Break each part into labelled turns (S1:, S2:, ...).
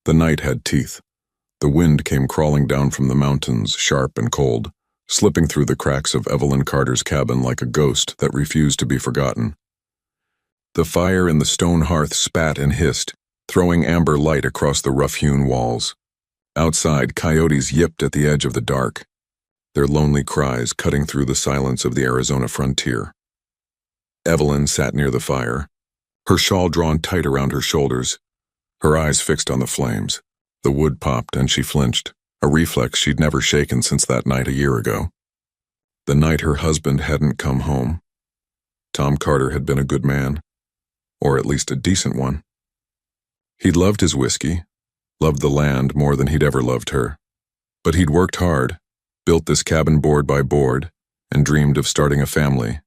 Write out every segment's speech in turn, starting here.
S1: The night had teeth. The wind came crawling down from the mountains, sharp and cold, slipping through the cracks of Evelyn Carter's cabin like a ghost that refused to be forgotten. The fire in the stone hearth spat and hissed, throwing amber light across the rough-hewn walls. Outside, coyotes yipped at the edge of the dark, their lonely cries cutting through the silence of the Arizona frontier. Evelyn sat near the fire, her shawl drawn tight around her shoulders, her eyes fixed on the flames. The wood popped and she flinched, a reflex she'd never shaken since that night a year ago. The night her husband hadn't come home. Tom Carter had been a good man, or at least a decent one. He'd loved his whiskey, loved the land more than he'd ever loved her. But he'd worked hard, built this cabin board by board, and dreamed of starting a family.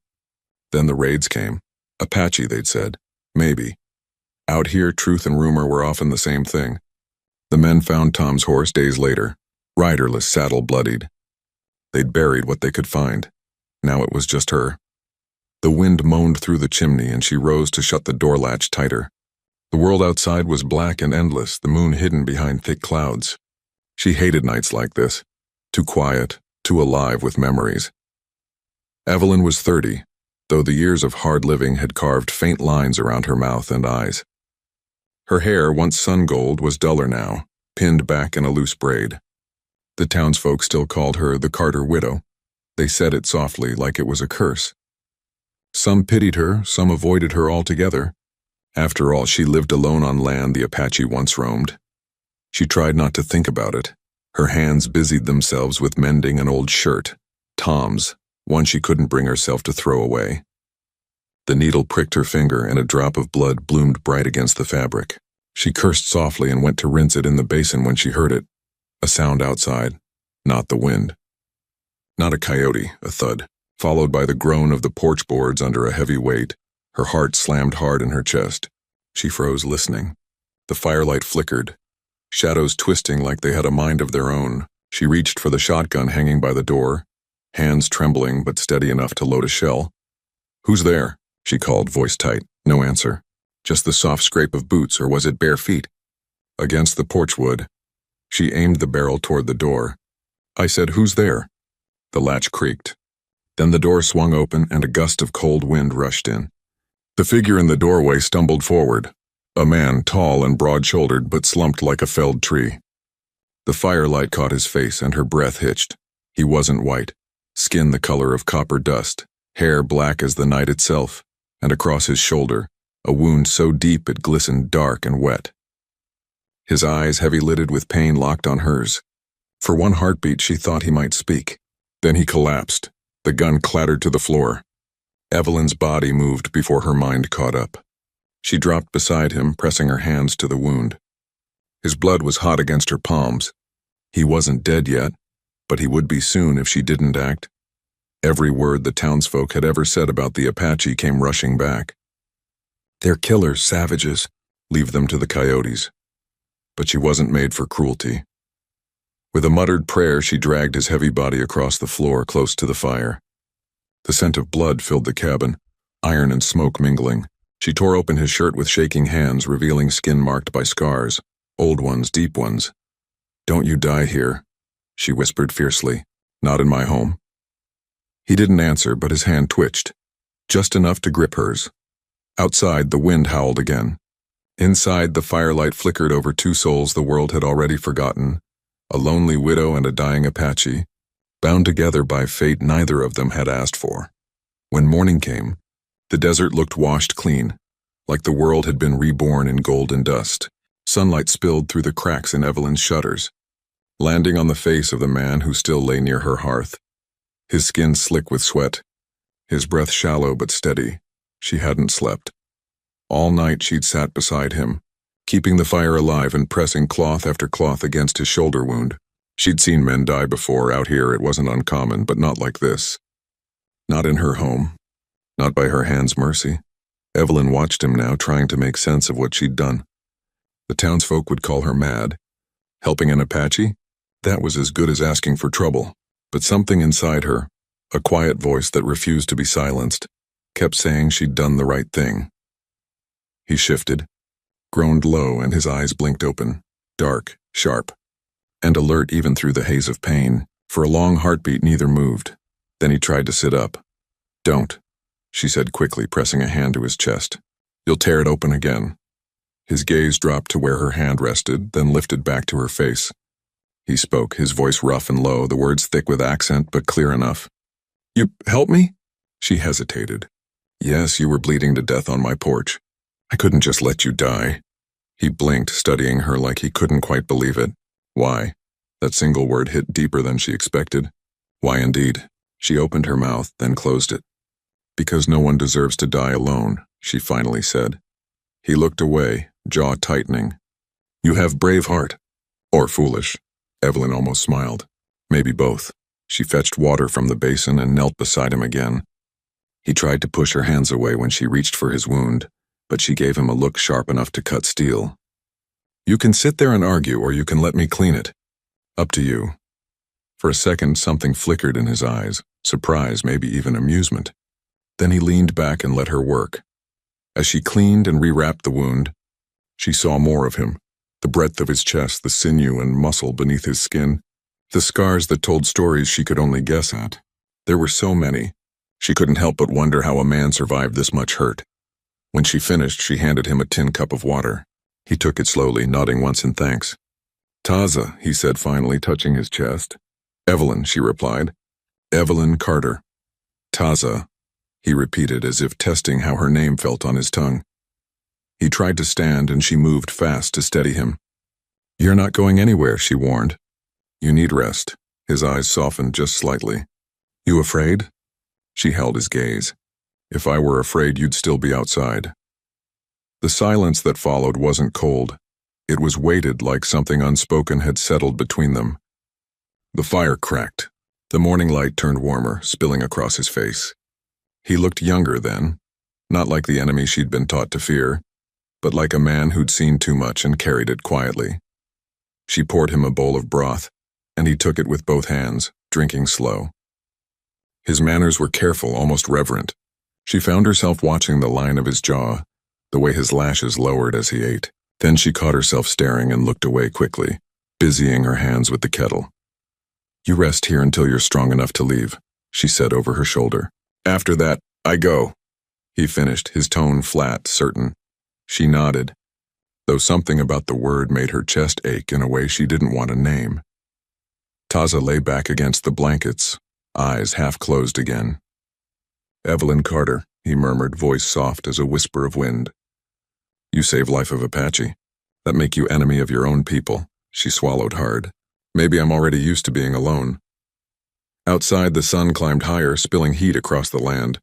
S1: Then the raids came. Apache, they'd said. Maybe. Out here, truth and rumor were often the same thing. The men found Tom's horse days later, riderless, saddle bloodied. They'd buried what they could find. Now it was just her. The wind moaned through the chimney and she rose to shut the door latch tighter. The world outside was black and endless, the moon hidden behind thick clouds. She hated nights like this, too quiet, too alive with memories. Evelyn was 30, though the years of hard living had carved faint lines around her mouth and eyes. Her hair, once sun gold, was duller now, pinned back in a loose braid. The townsfolk still called her the Carter widow. They said it softly, like it was a curse. Some pitied her, some avoided her altogether. After all, she lived alone on land the Apache once roamed. She tried not to think about it. Her hands busied themselves with mending an old shirt, Tom's, one she couldn't bring herself to throw away. The needle pricked her finger and a drop of blood bloomed bright against the fabric. She cursed softly and went to rinse it in the basin when she heard it. A sound outside, not the wind. Not a coyote, a thud, followed by the groan of the porch boards under a heavy weight. Her heart slammed hard in her chest. She froze, listening. The firelight flickered, shadows twisting like they had a mind of their own. She reached for the shotgun hanging by the door, hands trembling but steady enough to load a shell. "Who's there?" she called, voice tight. No answer. Just the soft scrape of boots, or was it bare feet? Against the porch wood. She aimed the barrel toward the door. "I said, who's there?" The latch creaked. Then the door swung open and a gust of cold wind rushed in. The figure in the doorway stumbled forward, a man tall and broad-shouldered but slumped like a felled tree. The firelight caught his face and her breath hitched. He wasn't white, skin the color of copper dust, hair black as the night itself, and across his shoulder, a wound so deep it glistened dark and wet. His eyes, heavy-lidded with pain, locked on hers. For one heartbeat she thought he might speak. Then he collapsed. The gun clattered to the floor. Evelyn's body moved before her mind caught up. She dropped beside him, pressing her hands to the wound. His blood was hot against her palms. He wasn't dead yet, but he would be soon if she didn't act. Every word the townsfolk had ever said about the Apache came rushing back. They're killers, savages. Leave them to the coyotes. But she wasn't made for cruelty. With a muttered prayer, she dragged his heavy body across the floor close to the fire. The scent of blood filled the cabin, iron and smoke mingling. She tore open his shirt with shaking hands, revealing skin marked by scars, old ones, deep ones. "Don't you die here," she whispered fiercely. "Not in my home." He didn't answer, but his hand twitched, just enough to grip hers. Outside, the wind howled again. Inside, the firelight flickered over two souls the world had already forgotten, a lonely widow and a dying Apache, bound together by fate neither of them had asked for. When morning came, the desert looked washed clean, like the world had been reborn in golden dust. Sunlight spilled through the cracks in Evelyn's shutters, landing on the face of the man who still lay near her hearth. His skin slick with sweat, his breath shallow but steady. She hadn't slept. All night she'd sat beside him, keeping the fire alive and pressing cloth after cloth against his shoulder wound. She'd seen men die before. Out here it wasn't uncommon, but not like this. Not in her home. Not by her hand's mercy. Evelyn watched him now, trying to make sense of what she'd done. The townsfolk would call her mad. Helping an Apache? That was as good as asking for trouble. But something inside her, a quiet voice that refused to be silenced, kept saying she'd done the right thing. He shifted, groaned low, and his eyes blinked open. dark, sharp, and alert even through the haze of pain. For a long heartbeat, neither moved. Then he tried to sit up. "Don't," she said quickly, pressing a hand to his chest. "You'll tear it open again." His gaze dropped to where her hand rested, then lifted back to her face. He spoke, his voice rough and low, the words thick with accent but clear enough. "You help me?" She hesitated. "Yes, you were bleeding to death on my porch. I couldn't just let you die." He blinked, studying her like he couldn't quite believe it. Why? That single word hit deeper than she expected. Why indeed? She opened her mouth, then closed it. "Because no one deserves to die alone," she finally said. He looked away, jaw tightening. "You have brave heart. Or foolish." Evelyn almost smiled. "Maybe both." She fetched water from the basin and knelt beside him again. He tried to push her hands away when she reached for his wound, but she gave him a look sharp enough to cut steel. "You can sit there and argue, or you can let me clean it. Up to you." For a second, something flickered in his eyes, surprise, maybe even amusement. Then he leaned back and let her work. As she cleaned and rewrapped the wound, she saw more of him, the breadth of his chest, the sinew and muscle beneath his skin, the scars that told stories she could only guess at. There were so many. She couldn't help but wonder how a man survived this much hurt. When she finished, she handed him a tin cup of water. He took it slowly, nodding once in thanks. "Taza," he said finally, touching his chest. "Evelyn," she replied. "Evelyn Carter." "Taza," he repeated, as if testing how her name felt on his tongue. He tried to stand, and she moved fast to steady him. "You're not going anywhere," she warned. "You need rest." His eyes softened just slightly. "You afraid?" She held his gaze. "If I were afraid, you'd still be outside." The silence that followed wasn't cold. It was weighted, like something unspoken had settled between them. The fire cracked. The morning light turned warmer, spilling across his face. He looked younger then, not like the enemy she'd been taught to fear, but like a man who'd seen too much and carried it quietly. She poured him a bowl of broth, and he took it with both hands, drinking slow. His manners were careful, almost reverent. She found herself watching the line of his jaw, the way his lashes lowered as he ate. Then she caught herself staring and looked away quickly, busying her hands with the kettle. "You rest here until you're strong enough to leave," she said over her shoulder. "After that, I go," he finished, his tone flat, certain. She nodded, though something about the word made her chest ache in a way she didn't want to name. Taza lay back against the blankets, eyes half closed again. "Evelyn Carter," he murmured, voice soft as a whisper of wind. "You save life of Apache. That make you enemy of your own people." She swallowed hard. "Maybe I'm already used to being alone." Outside, the sun climbed higher, spilling heat across the land.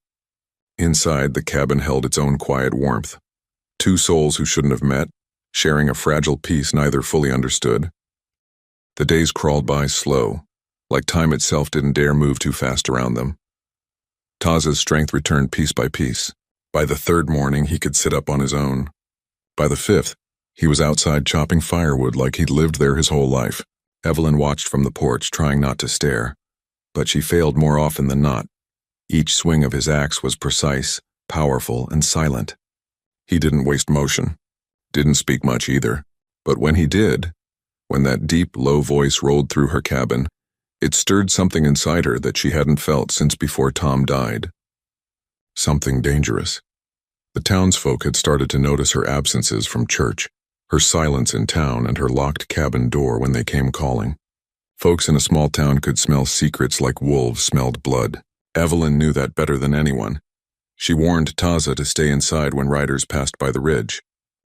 S1: Inside, the cabin held its own quiet warmth. Two souls who shouldn't have met, sharing a fragile peace neither fully understood. The days crawled by slow, like time itself didn't dare move too fast around them. Taza's strength returned piece by piece. By the third morning, he could sit up on his own. By the fifth, he was outside chopping firewood like he'd lived there his whole life. Evelyn watched from the porch, trying not to stare. But she failed more often than not. Each swing of his axe was precise, powerful, and silent. He didn't waste motion. Didn't speak much either. But when he did, when that deep, low voice rolled through her cabin, it stirred something inside her that she hadn't felt since before Tom died. Something dangerous. The townsfolk had started to notice her absences from church, her silence in town, and her locked cabin door when they came calling. Folks in a small town could smell secrets like wolves smelled blood. Evelyn knew that better than anyone. She warned Taza to stay inside when riders passed by the ridge.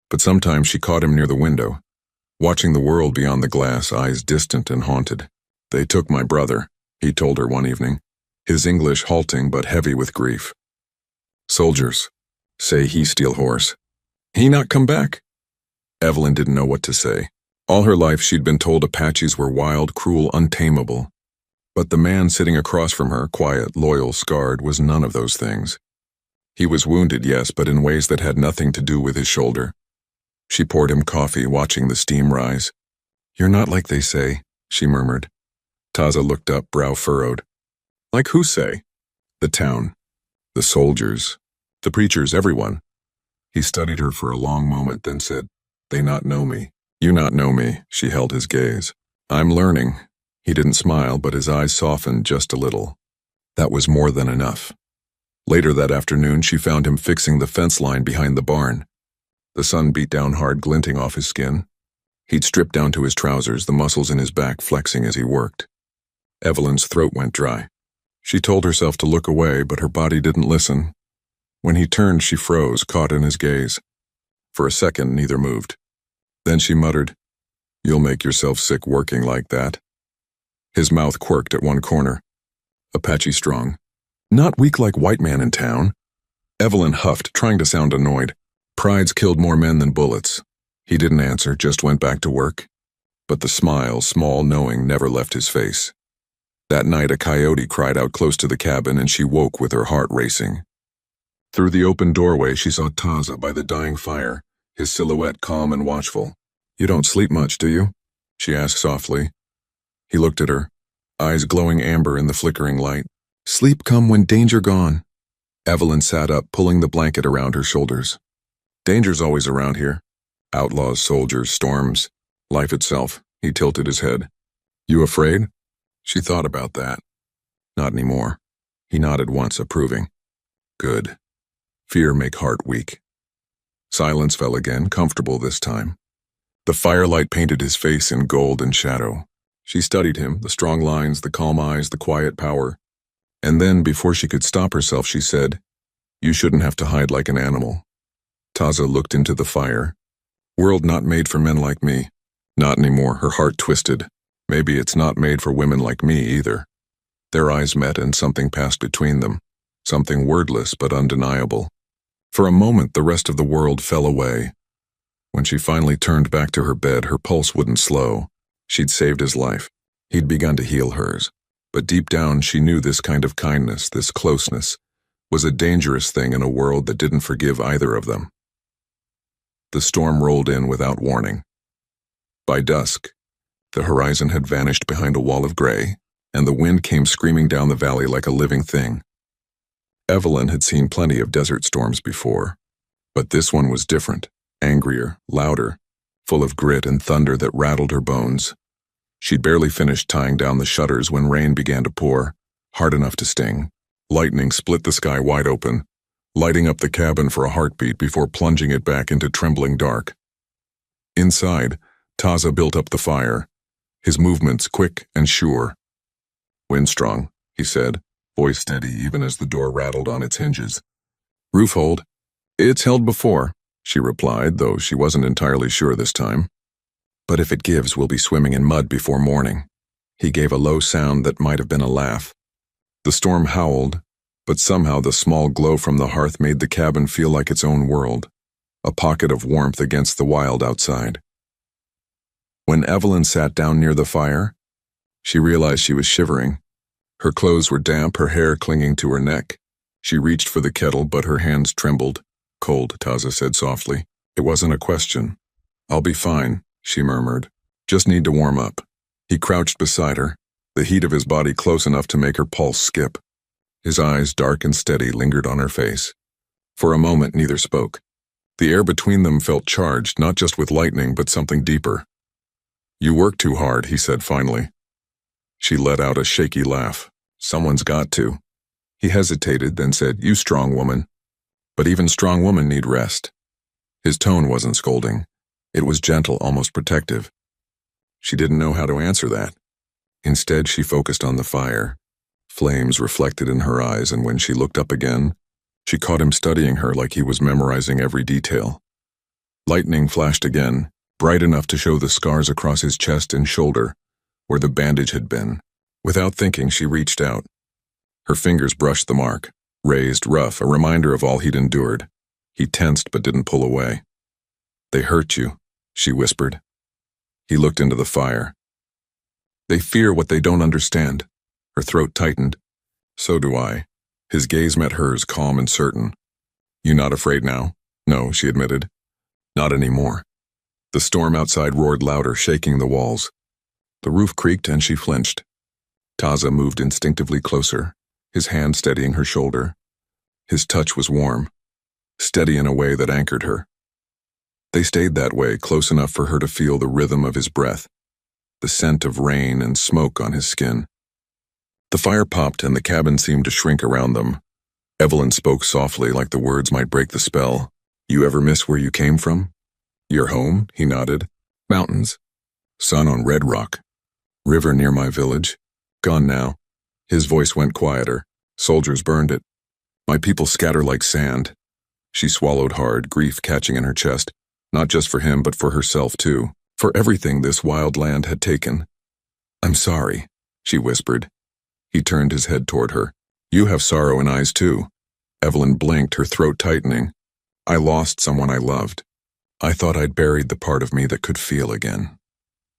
S1: But sometimes she caught him near the window, watching the world beyond the glass, eyes distant and haunted. "They took my brother," he told her one evening, his English halting but heavy with grief. "Soldiers. Say he steal horse. He not come back?" Evelyn didn't know what to say. All her life she'd been told Apaches were wild, cruel, untamable. But the man sitting across from her, quiet, loyal, scarred, was none of those things. He was wounded, yes, but in ways that had nothing to do with his shoulder. She poured him coffee, watching the steam rise. "You're not like they say," she murmured. Taza looked up, brow furrowed. "Like who say?" "The town. The soldiers. The preachers, everyone." He studied her for a long moment, then said, "They not know me." You not know me, she held his gaze. I'm learning. He didn't smile, but his eyes softened just a little. That was more than enough. Later that afternoon, she found him fixing the fence line behind the barn. The sun beat down hard, glinting off his skin. He'd stripped down to his trousers, the muscles in his back flexing as he worked. Evelyn's throat went dry. She told herself to look away, but her body didn't listen. When he turned, she froze, caught in his gaze. For a second, neither moved. Then she muttered, "You'll make yourself sick working like that." His mouth quirked at one corner. Apache strong. Not weak like white man in town. Evelyn huffed, trying to sound annoyed. Pride's killed more men than bullets. He didn't answer, just went back to work. But the smile, small knowing, never left his face. That night a coyote cried out close to the cabin and she woke with her heart racing. Through the open doorway she saw Taza by the dying fire, his silhouette calm and watchful. "You don't sleep much, do you?" she asked softly. He looked at her, eyes glowing amber in the flickering light. "Sleep come when danger gone." Evelyn sat up, pulling the blanket around her shoulders. "Danger's always around here. Outlaws, soldiers, storms, life itself." He tilted his head. "You afraid?" She thought about that. "Not anymore." He nodded once, approving. "Good. Fear make heart weak." Silence fell again, comfortable this time. The firelight painted his face in gold and shadow. She studied him, the strong lines, the calm eyes, the quiet power. And then, before she could stop herself, she said, "You shouldn't have to hide like an animal." Taza looked into the fire. "World not made for men like me." Not anymore, her heart twisted. Maybe it's not made for women like me either. Their eyes met and something passed between them. Something wordless but undeniable. For a moment, the rest of the world fell away. When she finally turned back to her bed, her pulse wouldn't slow. She'd saved his life. He'd begun to heal hers. But deep down, she knew this kind of kindness, this closeness, was a dangerous thing in a world that didn't forgive either of them. The storm rolled in without warning. By dusk, the horizon had vanished behind a wall of gray, and the wind came screaming down the valley like a living thing. Evelyn had seen plenty of desert storms before, but this one was different, angrier, louder, full of grit and thunder that rattled her bones. She'd barely finished tying down the shutters when rain began to pour, hard enough to sting. Lightning split the sky wide open, lighting up the cabin for a heartbeat before plunging it back into trembling dark. Inside, Taza built up the fire, his movements quick and sure. "Windstrong," he said, voice steady even as the door rattled on its hinges. "Roof hold." "It's held before," she replied, though she wasn't entirely sure this time. "But if it gives, we'll be swimming in mud before morning." He gave a low sound that might have been a laugh. The storm howled, but somehow the small glow from the hearth made the cabin feel like its own world, a pocket of warmth against the wild outside. When Evelyn sat down near the fire, she realized she was shivering. Her clothes were damp, her hair clinging to her neck. She reached for the kettle, but her hands trembled. "Cold," Taza said softly. It wasn't a question. "I'll be fine," she murmured. "Just need to warm up." He crouched beside her, the heat of his body close enough to make her pulse skip. His eyes, dark and steady, lingered on her face. For a moment, neither spoke. The air between them felt charged, not just with lightning, but something deeper. "You work too hard," he said finally. She let out a shaky laugh. "Someone's got to." He hesitated, then said, "You strong woman." But even strong women need rest. His tone wasn't scolding. It was gentle, almost protective. She didn't know how to answer that. Instead, she focused on the fire. Flames reflected in her eyes, and when she looked up again, she caught him studying her like he was memorizing every detail. Lightning flashed again, bright enough to show the scars across his chest and shoulder, where the bandage had been. Without thinking, she reached out. Her fingers brushed the mark, raised, rough, a reminder of all he'd endured. He tensed but didn't pull away. "They hurt you," she whispered. He looked into the fire. "They fear what they don't understand." Her throat tightened. "So do I." His gaze met hers, calm and certain. "You not afraid now?" "No," she admitted. "Not anymore." The storm outside roared louder, shaking the walls. The roof creaked and she flinched. Taza moved instinctively closer, his hand steadying her shoulder. His touch was warm, steady in a way that anchored her. They stayed that way, close enough for her to feel the rhythm of his breath, the scent of rain and smoke on his skin. The fire popped and the cabin seemed to shrink around them. Evelyn spoke softly, like the words might break the spell. "You ever miss where you came from?" "Your home?" he nodded. "Mountains. Sun on red rock. River near my village. Gone now." His voice went quieter. "Soldiers burned it. My people scatter like sand." She swallowed hard, grief catching in her chest, not just for him but for herself too, for everything this wild land had taken. "I'm sorry," she whispered. He turned his head toward her. "You have sorrow in eyes too." Evelyn blinked, her throat tightening. "I lost someone I loved. I thought I'd buried the part of me that could feel again.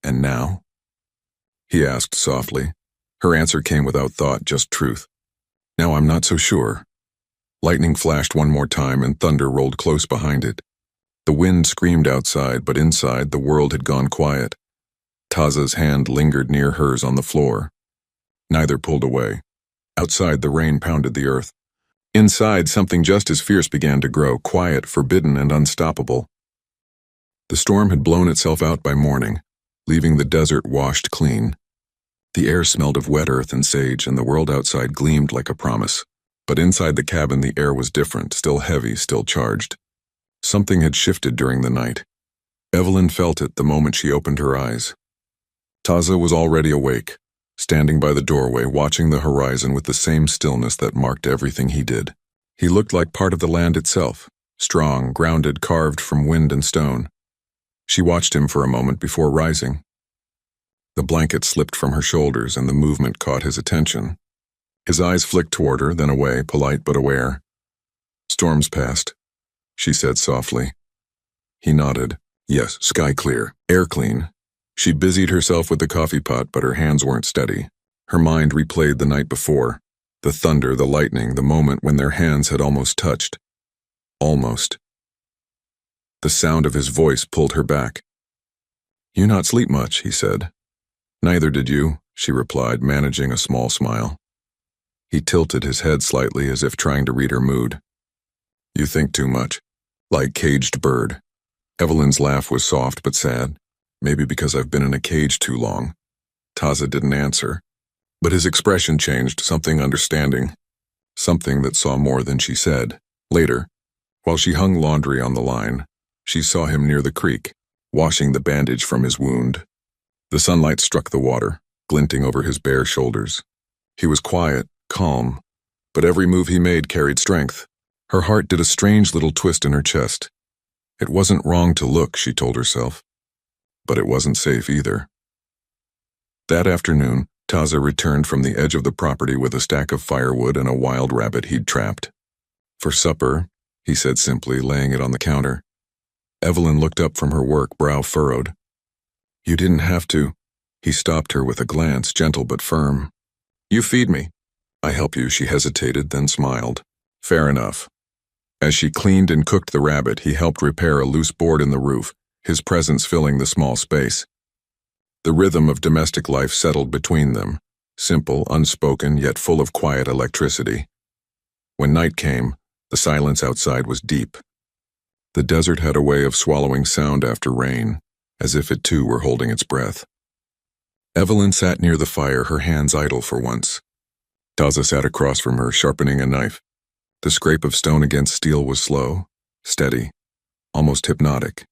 S1: And now?" He asked softly. Her answer came without thought, just truth. "Now I'm not so sure." Lightning flashed one more time and thunder rolled close behind it. The wind screamed outside, but inside the world had gone quiet. Taza's hand lingered near hers on the floor. Neither pulled away. Outside, the rain pounded the earth. Inside, something just as fierce began to grow, quiet, forbidden, and unstoppable. The storm had blown itself out by morning, leaving the desert washed clean. The air smelled of wet earth and sage, and the world outside gleamed like a promise. But inside the cabin, the air was different, still heavy, still charged. Something had shifted during the night. Evelyn felt it the moment she opened her eyes. Taza was already awake, standing by the doorway, watching the horizon with the same stillness that marked everything he did. He looked like part of the land itself, strong, grounded, carved from wind and stone. She watched him for a moment before rising. The blanket slipped from her shoulders and the movement caught his attention. His eyes flicked toward her, then away, polite but aware. "Storms passed," she said softly. He nodded. "Yes, sky clear, air clean." She busied herself with the coffee pot, but her hands weren't steady. Her mind replayed the night before, the thunder, the lightning, the moment when their hands had almost touched. Almost. The sound of his voice pulled her back. "You not sleep much," he said. "Neither did you," she replied, managing a small smile. He tilted his head slightly as if trying to read her mood. "You think too much. Like caged bird." Evelyn's laugh was soft but sad. "Maybe because I've been in a cage too long." Taza didn't answer, but his expression changed, something understanding, something that saw more than she said. Later, while she hung laundry on the line, she saw him near the creek, washing the bandage from his wound. The sunlight struck the water, glinting over his bare shoulders. He was quiet, calm, but every move he made carried strength. Her heart did a strange little twist in her chest. It wasn't wrong to look, she told herself, but it wasn't safe either. That afternoon, Taza returned from the edge of the property with a stack of firewood and a wild rabbit he'd trapped. "For supper," he said simply, laying it on the counter. Evelyn looked up from her work, brow furrowed. "You didn't have to." He stopped her with a glance, gentle but firm. "You feed me." "I help you," she hesitated, then smiled. "Fair enough." As she cleaned and cooked the rabbit, he helped repair a loose board in the roof, his presence filling the small space. The rhythm of domestic life settled between them, simple, unspoken, yet full of quiet electricity. When night came, the silence outside was deep. The desert had a way of swallowing sound after rain, as if it too were holding its breath. Evelyn sat near the fire, her hands idle for once. Taza sat across from her, sharpening a knife. The scrape of stone against steel was slow, steady, almost hypnotic.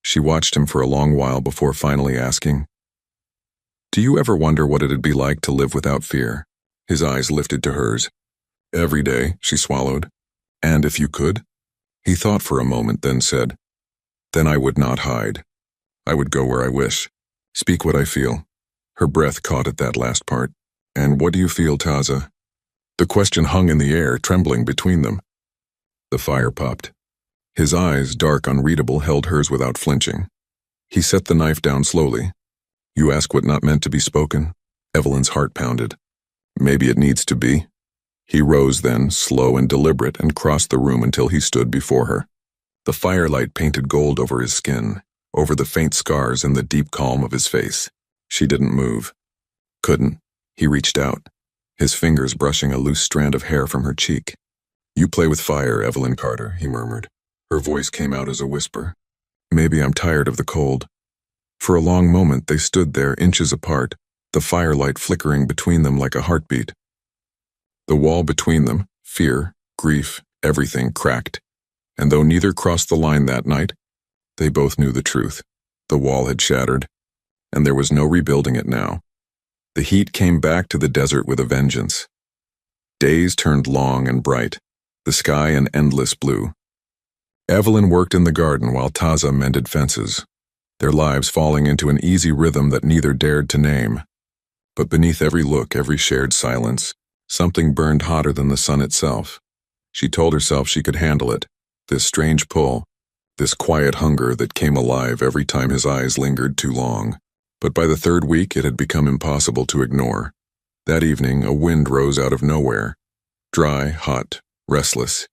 S1: She watched him for a long while before finally asking, "Do you ever wonder what it'd be like to live without fear?" His eyes lifted to hers. "Every day," she swallowed. "And if you could?" He thought for a moment, then said, "Then I would not hide. I would go where I wish, speak what I feel." Her breath caught at that last part. "And what do you feel, Taza?" The question hung in the air, trembling between them. The fire popped. His eyes, dark, unreadable, held hers without flinching. He set the knife down slowly. "You ask what not meant to be spoken?" Evelyn's heart pounded. "Maybe it needs to be." He rose then, slow and deliberate, and crossed the room until he stood before her. The firelight painted gold over his skin, over the faint scars and the deep calm of his face. She didn't move. Couldn't. He reached out, his fingers brushing a loose strand of hair from her cheek. "You play with fire, Evelyn Carter," he murmured. Her voice came out as a whisper. Maybe I'm tired of the cold. For a long moment they stood there, inches apart, the firelight flickering between them like a heartbeat. The wall between them, fear, grief, everything cracked, and though neither crossed the line that night, they both knew the truth. The wall had shattered, and there was no rebuilding it now. The heat came back to the desert with a vengeance. Days turned long and bright, the sky an endless blue. Evelyn worked in the garden while Taza mended fences, their lives falling into an easy rhythm that neither dared to name. But beneath every look, every shared silence, something burned hotter than the sun itself. She told herself she could handle it, this strange pull, this quiet hunger that came alive every time his eyes lingered too long. But by the third week it had become impossible to ignore. That evening a wind rose out of nowhere, dry, hot, restless.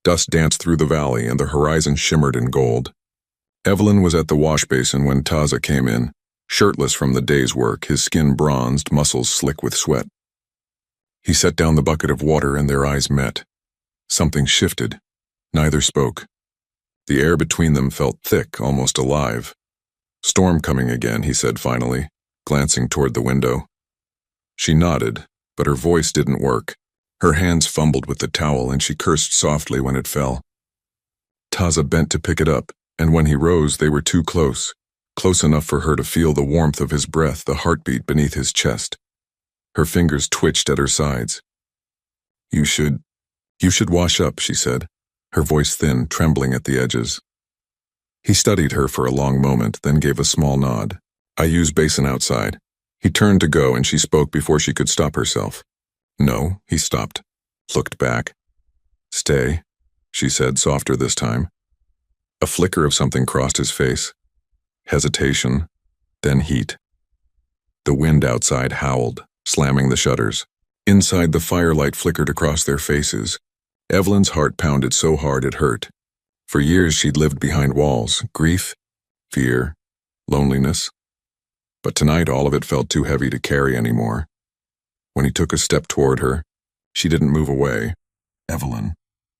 S1: Dust danced through the valley and the horizon shimmered in gold. Evelyn was at the wash basin when Taza came in, shirtless from the day's work, his skin bronzed, muscles slick with sweat. He set down the bucket of water and their eyes met. Something shifted. Neither spoke. The air between them felt thick, almost alive. "Storm coming again," he said finally, glancing toward the window. She nodded, but her voice didn't work. Her hands fumbled with the towel and she cursed softly when it fell. Taza bent to pick it up, and when he rose they were too close, close enough for her to feel the warmth of his breath, the heartbeat beneath his chest. Her fingers twitched at her sides. You should wash up," she said, her voice thin, trembling at the edges. He studied her for a long moment, then gave a small nod. "I use basin outside." He turned to go and she spoke before she could stop herself. "No," he stopped, looked back. "Stay," she said, softer this time. A flicker of something crossed his face. Hesitation, then heat. The wind outside howled, slamming the shutters. Inside, the firelight flickered across their faces. Evelyn's heart pounded so hard it hurt. For years she'd lived behind walls, grief, fear, loneliness. But tonight all of it felt too heavy to carry anymore. When he took a step toward her, she didn't move away. "Evelyn,"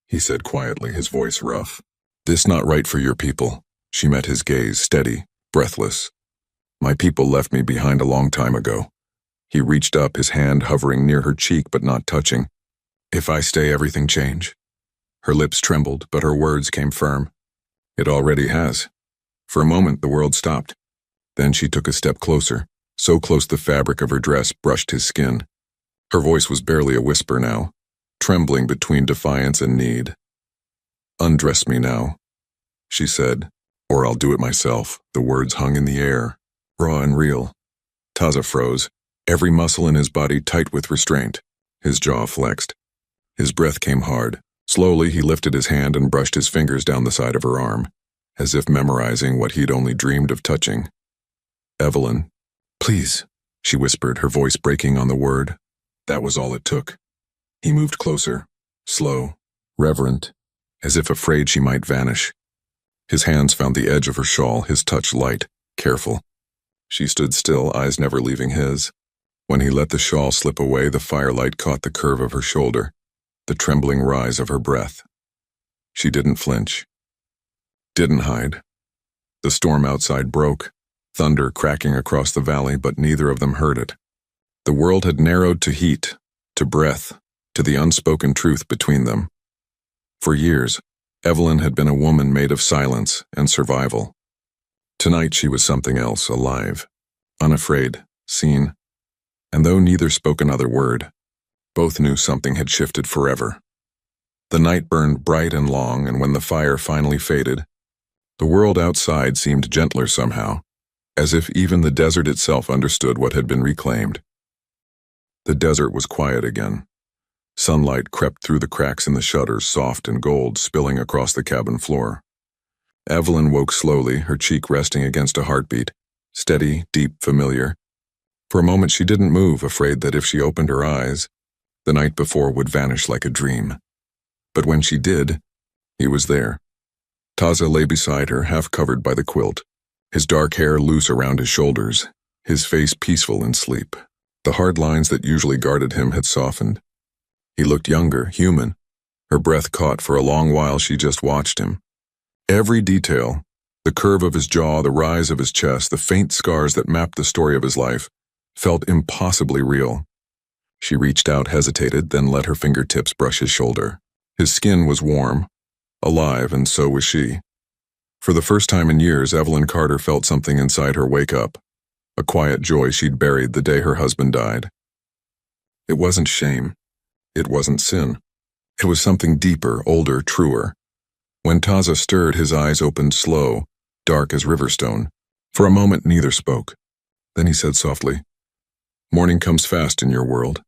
S1: he said quietly, his voice rough. "This not right for your people." She met his gaze, steady, breathless. "My people left me behind a long time ago." He reached up, his hand hovering near her cheek but not touching. "If I stay, everything change?" Her lips trembled, but her words came firm. "It already has." For a moment the world stopped. Then she took a step closer, so close the fabric of her dress brushed his skin. Her voice was barely a whisper now, trembling between defiance and need. "Undress me now," she said, "or I'll do it myself." The words hung in the air, raw and real. Taza froze, every muscle in his body tight with restraint. His jaw flexed. His breath came hard. Slowly he lifted his hand and brushed his fingers down the side of her arm, as if memorizing what he'd only dreamed of touching. "Evelyn, please," she whispered, her voice breaking on the word. That was all it took. He moved closer, slow, reverent, as if afraid she might vanish. His hands found the edge of her shawl, his touch light, careful. She stood still, eyes never leaving his. When he let the shawl slip away, the firelight caught the curve of her shoulder, the trembling rise of her breath. She didn't flinch. Didn't hide. The storm outside broke, thunder cracking across the valley, but neither of them heard it. The world had narrowed to heat, to breath, to the unspoken truth between them. For years, Evelyn had been a woman made of silence and survival. Tonight she was something else, alive, unafraid, seen. And though neither spoke another word, both knew something had shifted forever. The night burned bright and long, and when the fire finally faded, the world outside seemed gentler somehow, as if even the desert itself understood what had been reclaimed. The desert was quiet again. Sunlight crept through the cracks in the shutters, soft and gold, spilling across the cabin floor. Evelyn woke slowly, her cheek resting against a heartbeat, steady, deep, familiar. For a moment she didn't move, afraid that if she opened her eyes, the night before would vanish like a dream. But when she did, he was there. Taza lay beside her, half covered by the quilt, his dark hair loose around his shoulders, his face peaceful in sleep. The hard lines that usually guarded him had softened. He looked younger, human. Her breath caught for a long while. She just watched him. Every detail, The curve of his jaw, the rise of his chest, the faint scars that mapped the story of his life, felt impossibly real. She reached out, hesitated, then let her fingertips brush his shoulder. His skin was warm, alive, and so was she. For the first time in years, Evelyn Carter felt something inside her wake up, a quiet joy she'd buried the day her husband died. It wasn't shame. It wasn't sin. It was something deeper, older, truer. When Taza stirred, his eyes opened slow, dark as riverstone. For a moment, neither spoke. Then he said softly, "Morning comes fast in your world."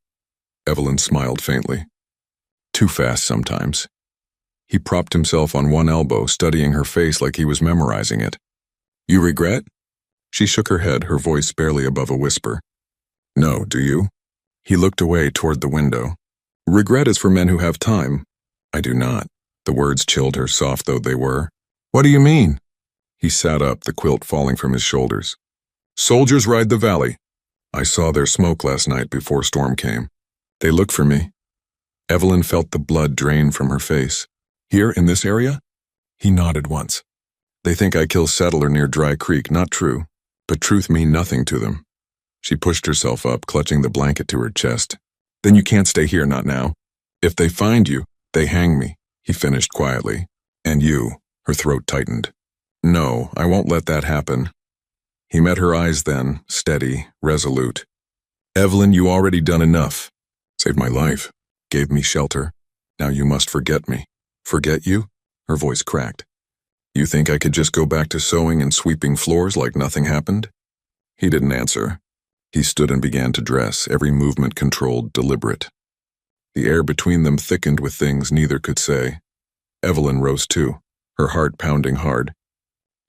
S1: Evelyn smiled faintly. Too fast sometimes. He propped himself on one elbow, studying her face like he was memorizing it. "You regret?" She shook her head, her voice barely above a whisper. "No, do you?" He looked away toward the window. "Regret is for men who have time. I do not." The words chilled her, soft though they were. "What do you mean?" He sat up, the quilt falling from his shoulders. "Soldiers ride the valley. I saw their smoke last night before storm came. They look for me." Evelyn felt the blood drain from her face. "Here, in this area?" He nodded once. "They think I kill settler near Dry Creek, not true. But truth mean nothing to them." She pushed herself up, clutching the blanket to her chest. "Then you can't stay here, not now. If they find you, they hang me," he finished quietly. "And you," her throat tightened. "No, I won't let that happen." He met her eyes then, steady, resolute. "Evelyn, you already done enough. Saved my life, gave me shelter. Now you must forget me." "Forget you?" Her voice cracked. "You think I could just go back to sewing and sweeping floors like nothing happened?" He didn't answer. He stood and began to dress, every movement controlled, deliberate. The air between them thickened with things neither could say. Evelyn rose too, her heart pounding hard.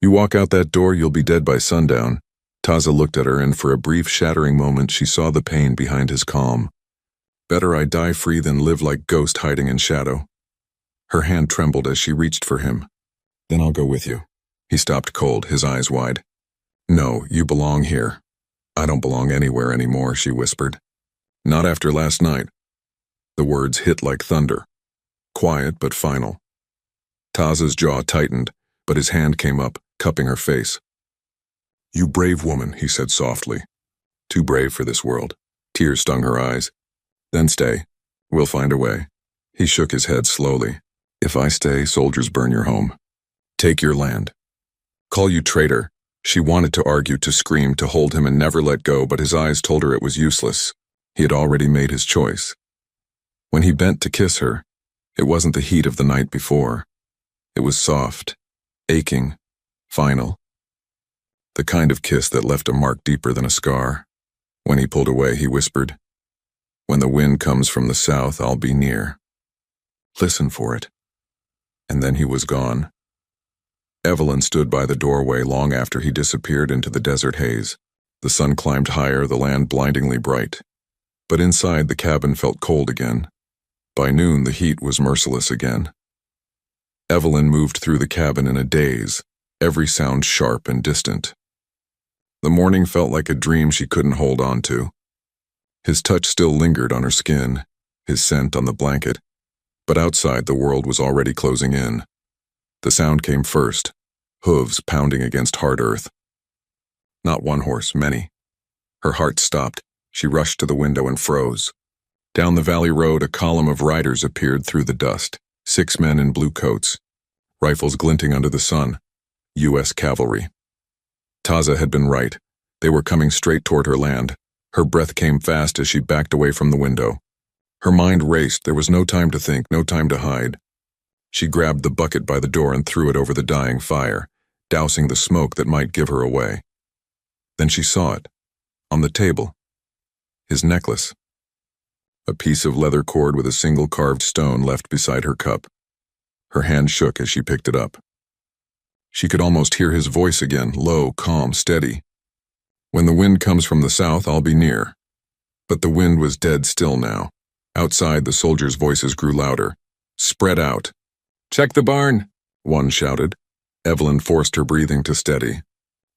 S1: "You walk out that door, you'll be dead by sundown." Taza looked at her, and for a brief, shattering moment she saw the pain behind his calm. "Better I die free than live like ghost hiding in shadow." Her hand trembled as she reached for him. "Then I'll go with you." He stopped cold, his eyes wide. "No, you belong here." "I don't belong anywhere anymore," she whispered. "Not after last night." The words hit like thunder. Quiet but final. Taza's jaw tightened, but his hand came up, cupping her face. "You brave woman," he said softly. "Too brave for this world." Tears stung her eyes. "Then stay. We'll find a way." He shook his head slowly. "If I stay, soldiers burn your home. Take your land. Call you traitor." She wanted to argue, to scream, to hold him and never let go, but his eyes told her it was useless. He had already made his choice. When he bent to kiss her, it wasn't the heat of the night before. It was soft, aching, final. The kind of kiss that left a mark deeper than a scar. When he pulled away, he whispered, "When the wind comes from the south, I'll be near. Listen for it." And then he was gone. Evelyn stood by the doorway long after he disappeared into the desert haze. The sun climbed higher, the land blindingly bright. But inside, the cabin felt cold again. By noon, the heat was merciless again. Evelyn moved through the cabin in a daze, every sound sharp and distant. The morning felt like a dream she couldn't hold on to. His touch still lingered on her skin, his scent on the blanket, but outside the world was already closing in. The sound came first, hooves pounding against hard earth. Not one horse, many. Her heart stopped. She rushed to the window and froze. Down the valley road, a column of riders appeared through the dust, 6 men in blue coats, rifles glinting under the sun, U.S. cavalry. Taza had been right. They were coming straight toward her land. Her breath came fast as she backed away from the window. Her mind raced. There was no time to think, no time to hide. She grabbed the bucket by the door and threw it over the dying fire, dousing the smoke that might give her away. Then she saw it, on the table. His necklace. A piece of leather cord with a single carved stone left beside her cup. Her hand shook as she picked it up. She could almost hear his voice again, low, calm, steady. "When the wind comes from the south, I'll be near." But the wind was dead still now. Outside, the soldiers' voices grew louder. "Spread out." "Check the barn," one shouted. Evelyn forced her breathing to steady.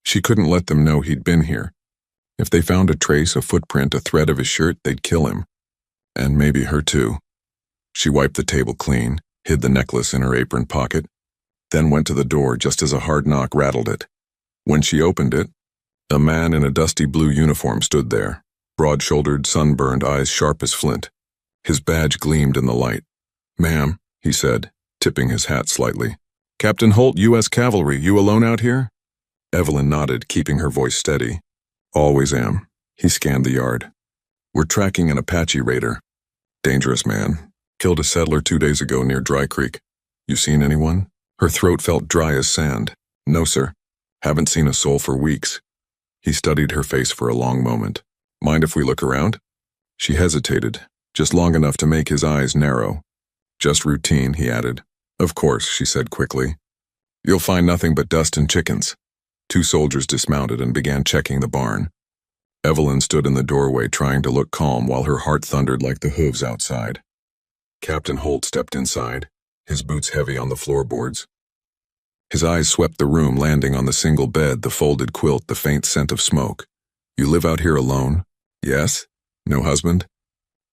S1: She couldn't let them know he'd been here. If they found a trace, a footprint, a thread of his shirt, they'd kill him. And maybe her too. She wiped the table clean, hid the necklace in her apron pocket. then went to the door just as a hard knock rattled it. When she opened it, a man in a dusty blue uniform stood there, broad-shouldered, sunburned, eyes sharp as flint. His badge gleamed in the light. "Ma'am," he said, tipping his hat slightly. "Captain Holt, U.S. Cavalry, you alone out here?" Evelyn nodded, keeping her voice steady. "Always am." He scanned the yard. "We're tracking an Apache raider. Dangerous man. Killed a settler 2 days ago near Dry Creek. You seen anyone?" Her throat felt dry as sand. "No, sir. Haven't seen a soul for weeks." He studied her face for a long moment. "Mind if we look around?" She hesitated, just long enough to make his eyes narrow. "Just routine," he added. "Of course," she said quickly. "You'll find nothing but dust and chickens." 2 soldiers dismounted and began checking the barn. Evelyn stood in the doorway trying to look calm while her heart thundered like the hooves outside. Captain Holt stepped inside, his boots heavy on the floorboards. His eyes swept the room, landing on the single bed, the folded quilt, the faint scent of smoke. "You live out here alone?" "Yes." "No husband?"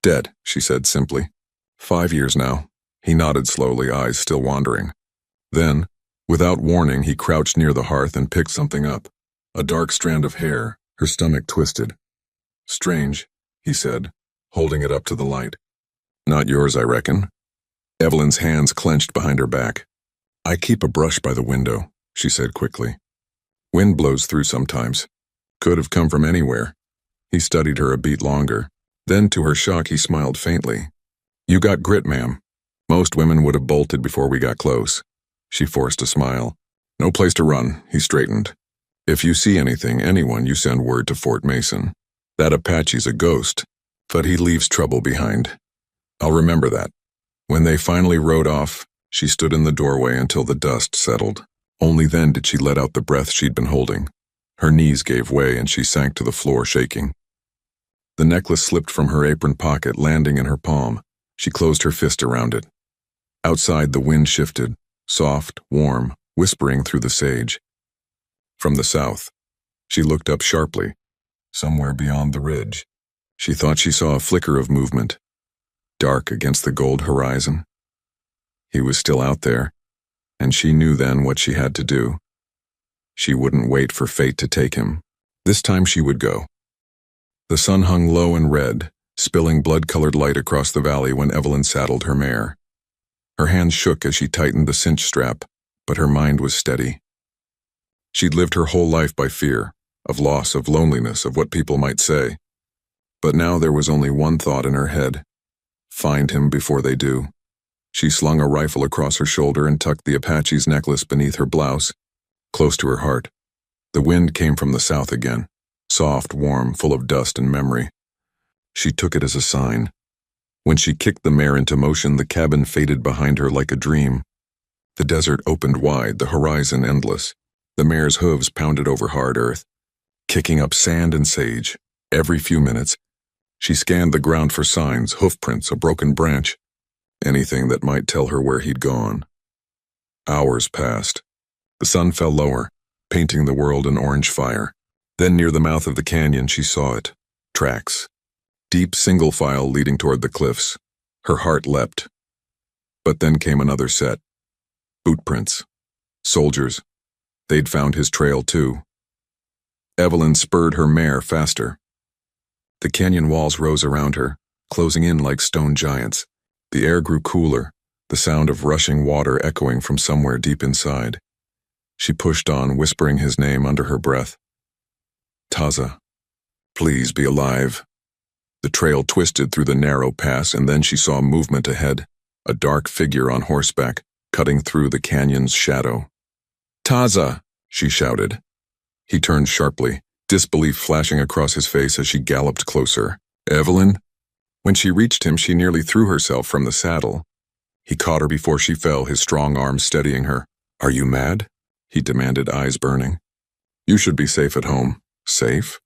S1: "Dead," she said simply. 5 years now." He nodded slowly, eyes still wandering. Then, without warning, he crouched near the hearth and picked something up. A dark strand of hair, her stomach twisted. "Strange," he said, holding it up to the light. "Not yours, I reckon." Evelyn's hands clenched behind her back. "I keep a brush by the window," she said quickly. "Wind blows through sometimes. Could have come from anywhere." He studied her a beat longer. Then, to her shock, he smiled faintly. "You got grit, ma'am. Most women would have bolted before we got close." She forced a smile. "No place to run," he straightened. "If you see anything, anyone, you send word to Fort Mason. That Apache's a ghost, but he leaves trouble behind. I'll remember that." When they finally rode off, she stood in the doorway until the dust settled. Only then did she let out the breath she'd been holding. Her knees gave way and she sank to the floor, shaking. The necklace slipped from her apron pocket, landing in her palm. She closed her fist around it. Outside, the wind shifted, soft, warm, whispering through the sage. From the south, she looked up sharply. Somewhere beyond the ridge, she thought she saw a flicker of movement, dark against the gold horizon. He was still out there, and she knew then what she had to do. She wouldn't wait for fate to take him. This time she would go. The sun hung low and red, spilling blood-colored light across the valley when Evelyn saddled her mare. Her hands shook as she tightened the cinch strap, but her mind was steady. She'd lived her whole life by fear, of loss, of loneliness, of what people might say. But now there was only one thought in her head: find him before they do. She slung a rifle across her shoulder and tucked the Apache's necklace beneath her blouse, close to her heart. The wind came from the south again, soft, warm, full of dust and memory. She took it as a sign. When she kicked the mare into motion, the cabin faded behind her like a dream. The desert opened wide, the horizon endless. The mare's hooves pounded over hard earth, kicking up sand and sage. Every few minutes, she scanned the ground for signs, hoofprints, a broken branch, anything that might tell her where he'd gone. Hours passed. The sun fell lower, painting the world an orange fire. Then near the mouth of the canyon she saw it. Tracks. Deep single file leading toward the cliffs. Her heart leapt. But then came another set. Bootprints. Soldiers. They'd found his trail too. Evelyn spurred her mare faster. The canyon walls rose around her, closing in like stone giants. The air grew cooler, the sound of rushing water echoing from somewhere deep inside. She pushed on, whispering his name under her breath. Taza, please be alive. The trail twisted through the narrow pass, and then she saw movement ahead, a dark figure on horseback, cutting through the canyon's shadow. Taza, she shouted. He turned sharply, disbelief flashing across his face as she galloped closer. Evelyn? When she reached him, she nearly threw herself from the saddle. He caught her before she fell, his strong arms steadying her. Are you mad? He demanded, eyes burning. You should be safe at home. Safe?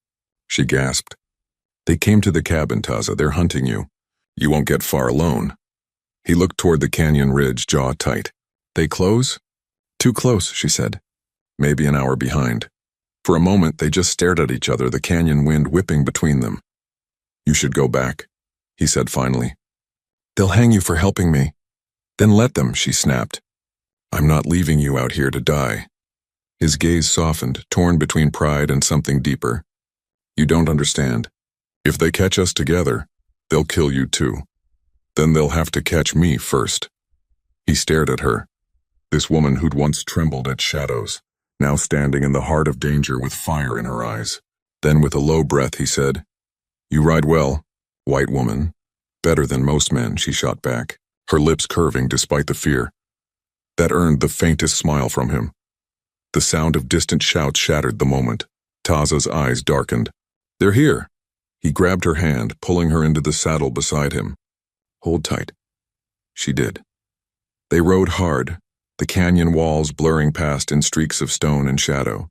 S1: She gasped. They came to the cabin, Taza. They're hunting you. You won't get far alone. He looked toward the canyon ridge, jaw tight. They close? Too close, she said. Maybe an hour behind. For a moment, they just stared at each other, the canyon wind whipping between them. You should go back, he said finally. They'll hang you for helping me. Then let them, she snapped. I'm not leaving you out here to die. His gaze softened, torn between pride and something deeper. You don't understand. If they catch us together, they'll kill you too. Then they'll have to catch me first. He stared at her. This woman who'd once trembled at shadows, now standing in the heart of danger with fire in her eyes. Then with a low breath he said, "You ride well, white woman. Better than most men," she shot back, her lips curving despite the fear. That earned the faintest smile from him. The sound of distant shouts shattered the moment. Taza's eyes darkened. "They're here." He grabbed her hand, pulling her into the saddle beside him. "Hold tight." She did. They rode hard, the canyon walls blurring past in streaks of stone and shadow.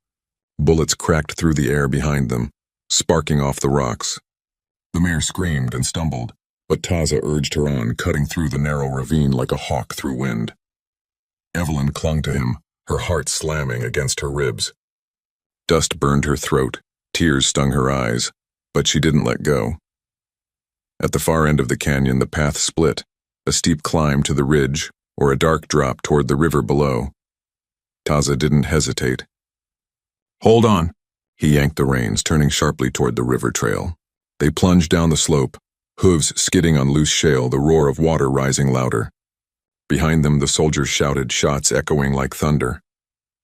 S1: Bullets cracked through the air behind them, sparking off the rocks. The mare screamed and stumbled, but Taza urged her on, cutting through the narrow ravine like a hawk through wind. Evelyn clung to him, her heart slamming against her ribs. Dust burned her throat, tears stung her eyes, but she didn't let go. At the far end of the canyon, the path split, a steep climb to the ridge, or a dark drop toward the river below. Taza didn't hesitate. "Hold on." He yanked the reins, turning sharply toward the river trail. They plunged down the slope, hooves skidding on loose shale, the roar of water rising louder. Behind them, the soldiers shouted, shots echoing like thunder.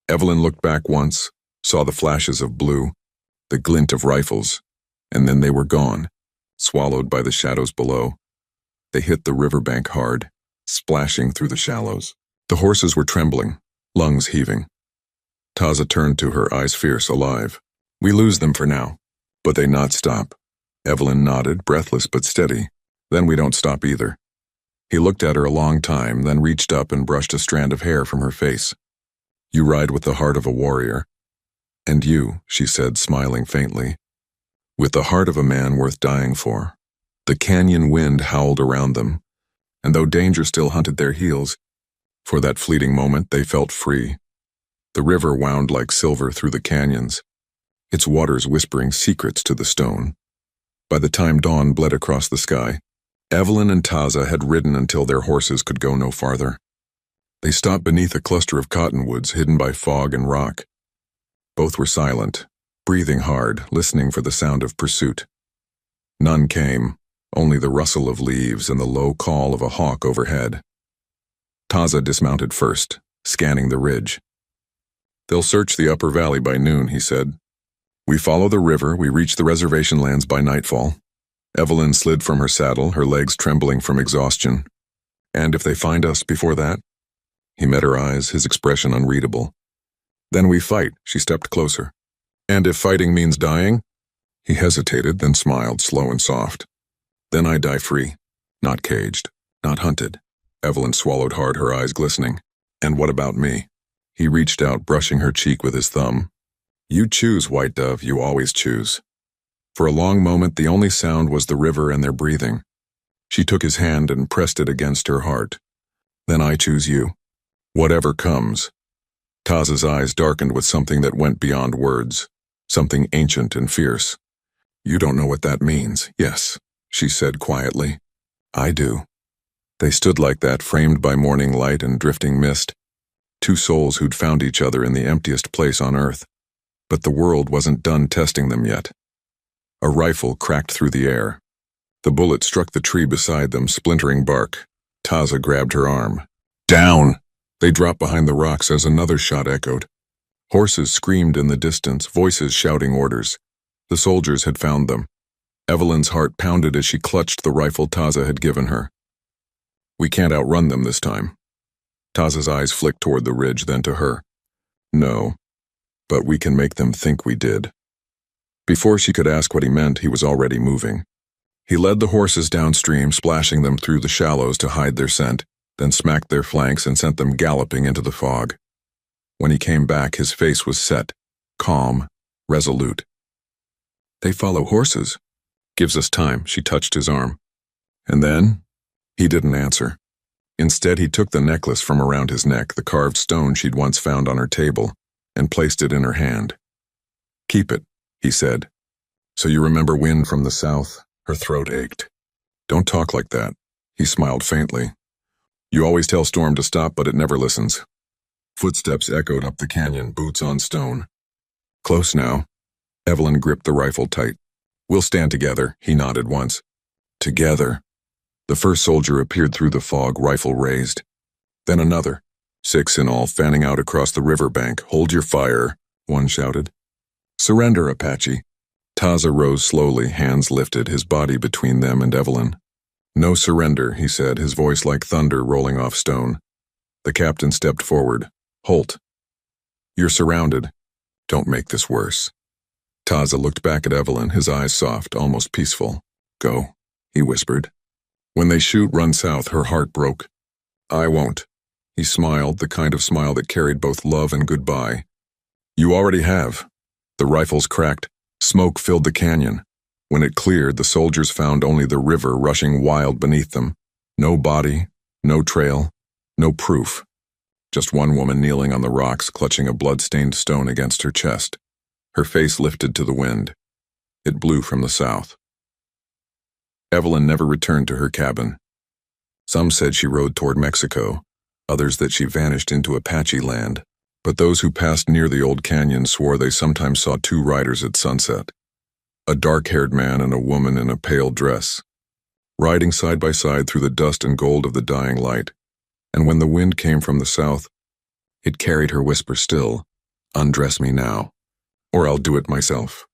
S1: Evelyn looked back once, saw the flashes of blue, the glint of rifles, and then they were gone, swallowed by the shadows below. They hit the riverbank hard, splashing through the shallows. The horses were trembling, lungs heaving. Taza turned to her, eyes fierce, alive. "We lose them for now, but they not stop." Evelyn nodded, breathless but steady. "Then we don't stop either." He looked at her a long time, then reached up and brushed a strand of hair from her face. "You ride with the heart of a warrior." "And you," she said, smiling faintly, "with the heart of a man worth dying for." The canyon wind howled around them, and though danger still hunted their heels, for that fleeting moment they felt free. The river wound like silver through the canyons, its waters whispering secrets to the stone. By the time dawn bled across the sky, Evelyn and Taza had ridden until their horses could go no farther. They stopped beneath a cluster of cottonwoods hidden by fog and rock. Both were silent, breathing hard, listening for the sound of pursuit. None came, only the rustle of leaves and the low call of a hawk overhead. Taza dismounted first, scanning the ridge. "They'll search the upper valley by noon," he said. "We follow the river, we reach the reservation lands by nightfall." Evelyn slid from her saddle, her legs trembling from exhaustion. "And if they find us before that?" He met her eyes, his expression unreadable. "Then we fight," she stepped closer. "And if fighting means dying?" He hesitated, then smiled, slow and soft. "Then I die free, not caged, not hunted." Evelyn swallowed hard, her eyes glistening. "And what about me?" He reached out, brushing her cheek with his thumb. "You choose, White Dove, you always choose." For a long moment, the only sound was the river and their breathing. She took his hand and pressed it against her heart. "Then I choose you. Whatever comes." Taza's eyes darkened with something that went beyond words, something ancient and fierce. "You don't know what that means." "Yes," she said quietly. "I do." They stood like that, framed by morning light and drifting mist. Two souls who'd found each other in the emptiest place on earth. But the world wasn't done testing them yet. A rifle cracked through the air. The bullet struck the tree beside them, splintering bark. Taza grabbed her arm. "Down!" They dropped behind the rocks as another shot echoed. Horses screamed in the distance, voices shouting orders. The soldiers had found them. Evelyn's heart pounded as she clutched the rifle Taza had given her. "We can't outrun them this time." Taza's eyes flicked toward the ridge, then to her. "No, but we can make them think we did." Before she could ask what he meant, he was already moving. He led the horses downstream, splashing them through the shallows to hide their scent, then smacked their flanks and sent them galloping into the fog. When he came back, his face was set, calm, resolute. "They follow horses." "Gives us time," she touched his arm. "And then?" He didn't answer. Instead, he took the necklace from around his neck, the carved stone she'd once found on her table, and placed it in her hand. "Keep it," he said. "So you remember wind from the south?" Her throat ached. "Don't talk like that." He smiled faintly. "You always tell Storm to stop, but it never listens." Footsteps echoed up the canyon, boots on stone. Close now. Evelyn gripped the rifle tight. We'll stand together, he nodded once. Together. The first soldier appeared through the fog, rifle raised. Then another. 6 in all, fanning out across the riverbank. Hold your fire, one shouted. Surrender, Apache. Taza rose slowly, hands lifted, his body between them and Evelyn. No surrender, he said, his voice like thunder rolling off stone. The captain stepped forward. Halt. You're surrounded. Don't make this worse. Taza looked back at Evelyn, his eyes soft, almost peaceful. Go, he whispered. When they shoot, run south, her heart broke. I won't. He smiled, the kind of smile that carried both love and goodbye. You already have. The rifles cracked. Smoke filled the canyon. When it cleared, the soldiers found only the river rushing wild beneath them. No body, no trail, no proof. Just one woman kneeling on the rocks, clutching a blood-stained stone against her chest. Her face lifted to the wind. It blew from the south. Evelyn never returned to her cabin. Some said she rode toward Mexico, others that she vanished into Apache land, but those who passed near the old canyon swore they sometimes saw 2 riders at sunset. A dark-haired man and a woman in a pale dress, riding side by side through the dust and gold of the dying light. And when the wind came from the south, it carried her whisper still, undress me now, or I'll do it myself.